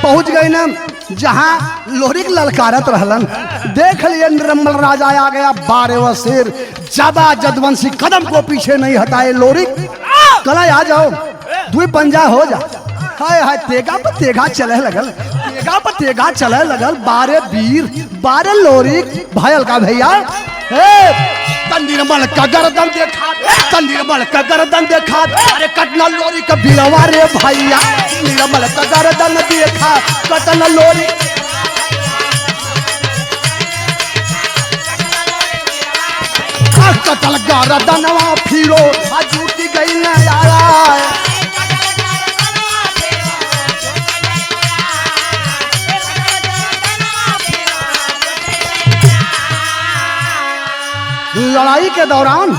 पहुंच गए ना जहां लोरी ललकारत रहलन। देख लिए निर्मल राजा आ गया 12वां शेर। ज्यादा जदवंशी कदम को पीछे नहीं हटाए लोरी। कला आ जाओ, दुई पंजा हो जा। हाय हाय, तेगा पर तेगा चले लगल, तेगा पर तेगा चले लगल। 12 वीर 12 लोरी भयल का भैया। निर्मल का गर्दन देखा, निर्मल का गर्दन देखा। अरे कटना लोरी का बिरवा रे भैया। निर्मल का गर्दन देखा, कटना लोरी। कटल गर्दनवा फिरो जूटी गई न आया। लड़ाई के दौरान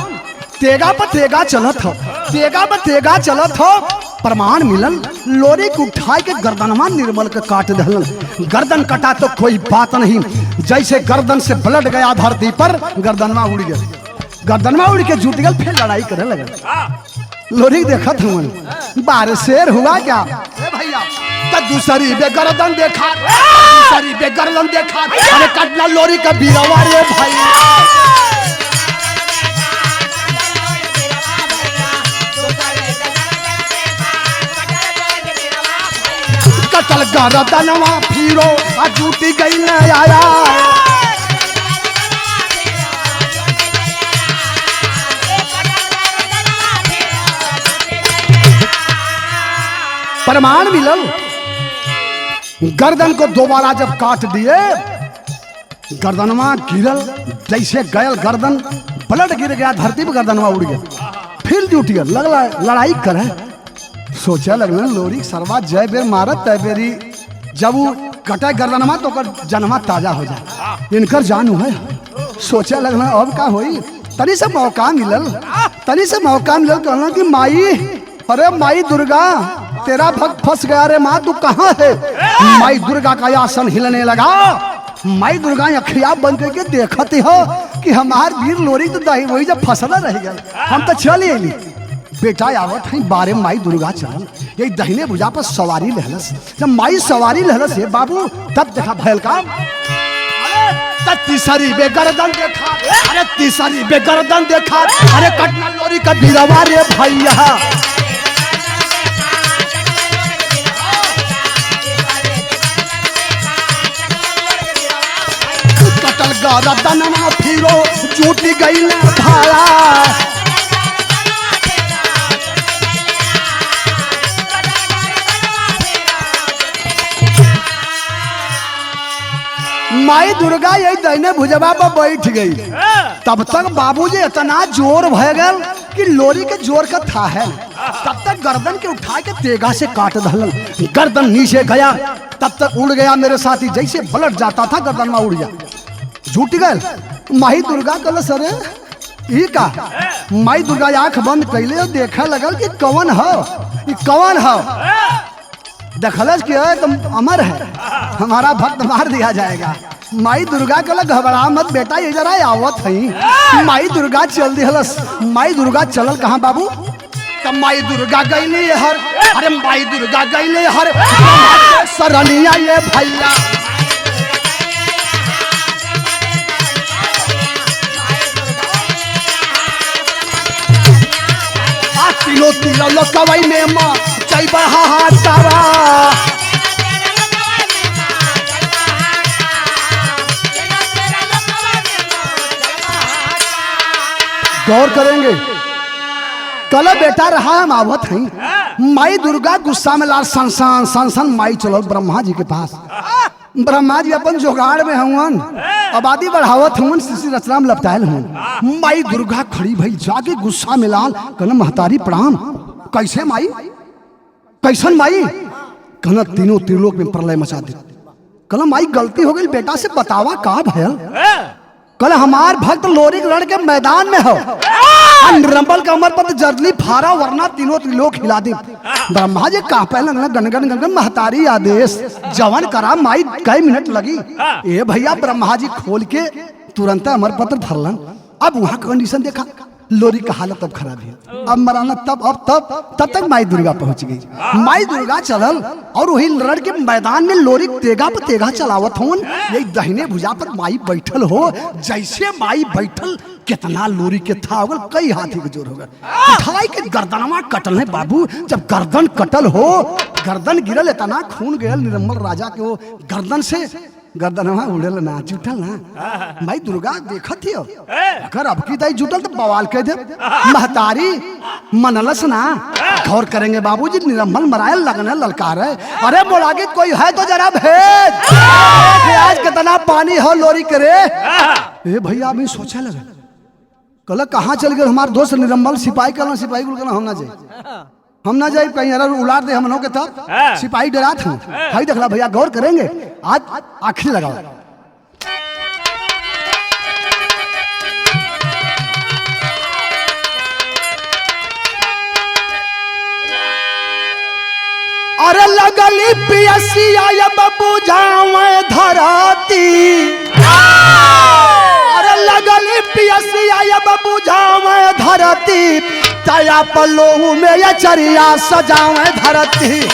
तेगा पर तेगा चलत हो, तेगा पर तेगा चलत हो। प्रमाण मिलल, लोरी को उठाए के गर्दनवा निर्मल के काट दहलन। गर्दन कटा तो कोई बात नहीं, जैसे गर्दन से ब्लड गया धरती पर, गर्दनवा उड़ गया। गर्दनवा उड़ के जुट गल, फिर लड़ाई करे लगे। लोरी देखत हूँ 12 शेर हुआ क्या भैया। तो दूसरी बे गर्दन देखा, दूसरी बे गर्दन देखा। अरे कटना लोरी का बीरवा रे भाई। कटल गर्दनवा फिरो जूटी गई न आया। प्रमाण मिलल, गर्दन को दोबारा जब काट दिए, गर्दनवा गिरल। जैसे गयल गर्दन, ब्लड गिर गया धरती पर, गर्दनवा उड़ गया। फिर जुट गया, लगला लड़ाई करे। सोचा लगल लोरी सरवा जय बेर मारत तय बेरी। जब वो कटे गर्दनवा तो जनमा ताजा हो जाए, इनकर जान है। सोचा लगल अब का होई। तनी से मौका मिलल, तनी से मौका मिलल। कहना कि माई, अरे माई दुर्गा, तेरा भक्त फंस गया रे माँ, तू कहाँ है। माई दुर्गा का आसन हिलने लगा। माई दुर्गा अखिया बंद करके देखती हो कि हमार वीर लोरी तो दही वही जब फसला रह गया। हम तो चल अली, बेटा आवत है 12 माई दुर्गा चल। ये दहिने भुजा पर सवारी लहलस। जब माई सवारी लहलस है बाबू, तब देखा भयल का। तीसरी बेगर्दन देखा, अरे तीसरी बेगर्दन देखा। अरे कटना लोरी का बीरवा रे भैया। कटल गर्दनवा फिरो जूटी गई न भाया। माई दुर्गा यही दहिने भुजबा पर बैठ गई। तब तक बाबूजी इतना जोर भय गल कि लोरी के जोर का था है। तब तक गर्दन के उठा के तेगा से काट दहलन। गर्दन नीचे गया, तब तक उड़ गया मेरे साथी। जैसे ब्लड जाता था गर्दन में उड़ गया, झूठ गए। माई दुर्गा कल सरे ई का। माई दुर्गा आंख बंद कैले और देखा लगल कि कौन हो, कौन हो। दखलस कि तुम अमर है, हमारा भक्त मार दिया जाएगा। माई दुर्गा कल घबरा मत बेटा, ये जरा आवत है। माई दुर्गा चल दिहलस। माई दुर्गा चलल कहाँ बाबू। तब माई दुर्गा गईली हर, अरे माई दुर्गा गईली हर सरनिया ये भैया। तीनों तीनों लोकवाई में माँ चई बढ़ा तारा। गौर करेंगे, कल बेटा रहा हम आवत हैं। माई दुर्गा गुस्सा में लाल सन सन माई चलो ब्रह्मा जी के पास। ब्रह्मा जी अपन जोगाड़ में हुन, आबादी बढ़ावत हुन, शिशि रचना में लपटायल हुन। माई दुर्गा खड़ी भई जाके गुस्सा में लाल कहना महतारी प्रणाम। कैसे माई, कैसन माई। कहना तीनों त्रिलोक में प्रलय मचा दी। कहना माई गलती हो गई बेटा से बतावा का भयल। कल हमार भक्त लोरी लड़ के मैदान में हो, निरंबल का अमर पद जर्ली फारा वरना तीनों त्रिलोक हिला दे। ब्रह्मा जी का पहले गन गन गन महतारी आदेश जवन करा माई कई मिनट लगी। ए भैया ब्रह्मा जी खोल के तुरंत अमर पत्र भरलन। अब वहां कंडीशन देखा, लोरी का हालत अब खराब है, अब मराना तब तक माई दुर्गा पहुंच गई। माई दुर्गा चलल और वही लड़ के मैदान में लोरी तेगा पर तेगा चलावत होन। यही दहिने भुजा पर माई बैठल हो, जैसे माई बैठल कितना लोरी के था होगल, कई हाथी के जोर होगल, उठाई के गर्दनवा कटल है बाबू। जब गर्दन कटल हो, गर्दन गिरल, इतना खून गिरल निरंबल राजा के वो गर्दन से, गर्दनवा उड़ल ना जुटल ना। माई दुर्गा देखत थी, अगर अब की दाई जुटल तो बवाल कह दे। महतारी मनलस ना, गौर करेंगे बाबूजी, निरंबल मरायल लगने ललकार है। अरे मोलागित कोई है तो जरा भेज, आज कितना पानी हो लोरी करे। ए भैया अभी सोचे लगे, कल कहाँ चल गए हमारे दोस्त निरंबल, सिपाही कहना, सिपाही बोल कहना हम ना जाए कहीं अरे उलाट दे हम लोग के तब सिपाही डरा थे। भाई देखला भैया गौर करेंगे, आज आखिरी लगाओ। अरे लगली पियसिया बबू जावे धराती, अरे लगली पियसिया बबू जावे धरती, तया पल्लू में ये चरिया सजावे धरती।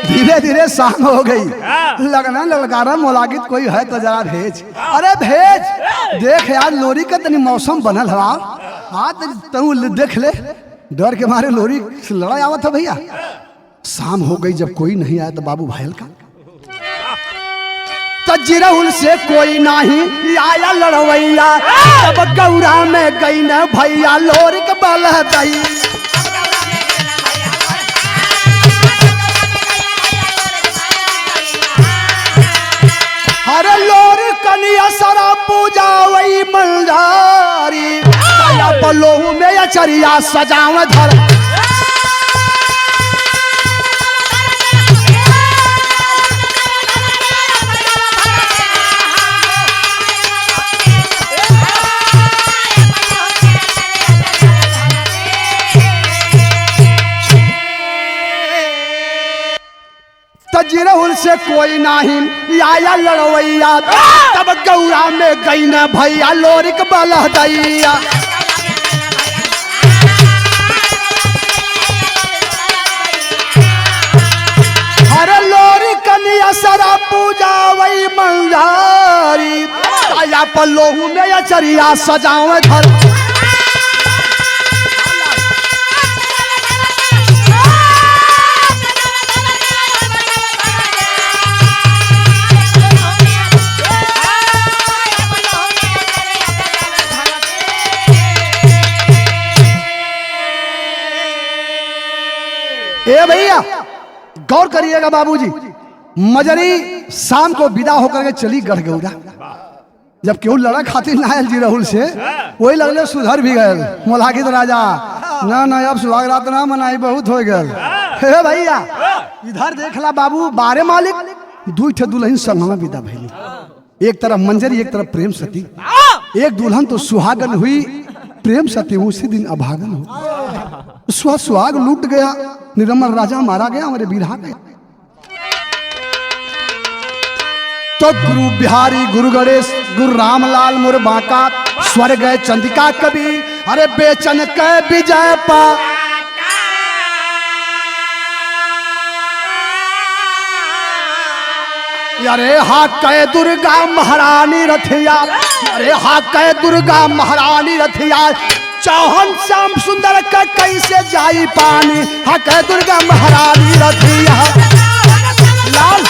धीरे धीरे शाम हो गई, लगना ललकारा, मोलागित कोई है तो जरा भेज। अरे भेज, देख यार लोरी का तनी मौसम बनल हवा, आज तू देख ले, डर के मारे लोरी लड़ाई आवत है भैया। शाम हो गई, जब कोई नहीं आया तो बाबू भायल का तजिरहुल से कोई नहीं आया लड़वैया, तब गौरा में गई न भैया लोरी के बल दई। अरे लोरी कनिया सरा पूजा वही मलदारी, पल्लू में या चरिया सजाव धर। तजिरहुल से कोई नहीं आया लड़वैया, तब गौरा में गई न भैया लोरिक बलदैया। अरे लोरी कनिया सरा पूजा वही मंजारी, आया पल्लू में या चरिया सजावे घर। ए भैया गौर करिएगा बाबूजी, मजरी शाम को विदा होकर के चली गढ़गौरा। जब क्यों लड़ा खातिर नायल जी राहुल से, वही लगले सुधर भी गए मोलागित राजा। ना अब सुहाग रात ना मनाई, बहुत हो गए। हे भैया इधर देखला बाबू, बारे मालिक दू ठे दुल्हन संग में विदा भइली। एक तरफ मंजरी, एक तरफ प्रेम सती। एक दुल्हन तो सुहागन हुई, प्रेम सती उसी दिन अभागन हो। सुहाग लूट गया, निरंबल राजा मारा गया, हमारे बिरहा गया। तो गुरु बिहारी, गुरु गणेश, गुरु रामलाल मोर बांका, स्वर्ग चंदिका कवि, अरे बेचन के विजय पा। अरे हा कै दुर्गा महारानी रथिया, अरे हा कै दुर्गा महारानी रथिया, चौहन श्याम सुंदर का कैसे जाई पानी, हा कै दुर्गा महारानी रथिया। लाल